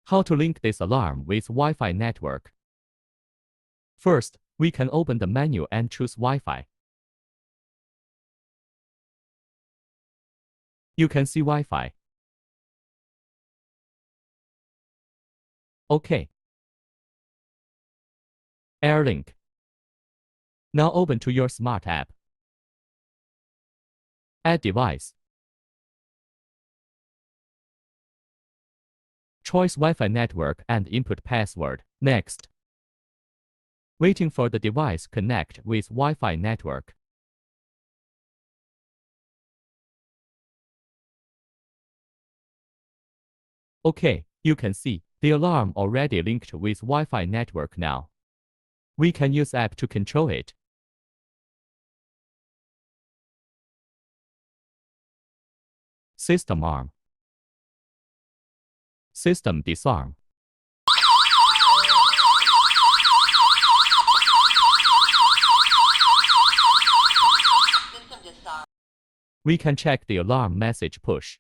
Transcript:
How to link this alarm with Wi-Fi network? First, we can open the menu and choose Wi-Fi. You can see Wi-Fi. OK. AirLink. Now open to your Smart app. Add device. Choose Wi-Fi network and input password. Next. Waiting for the device connect with Wi-Fi network. OK, you can see the alarm already linked with Wi-Fi network now. We can use app to control it. System arm. System disarm. We can check the alarm message push.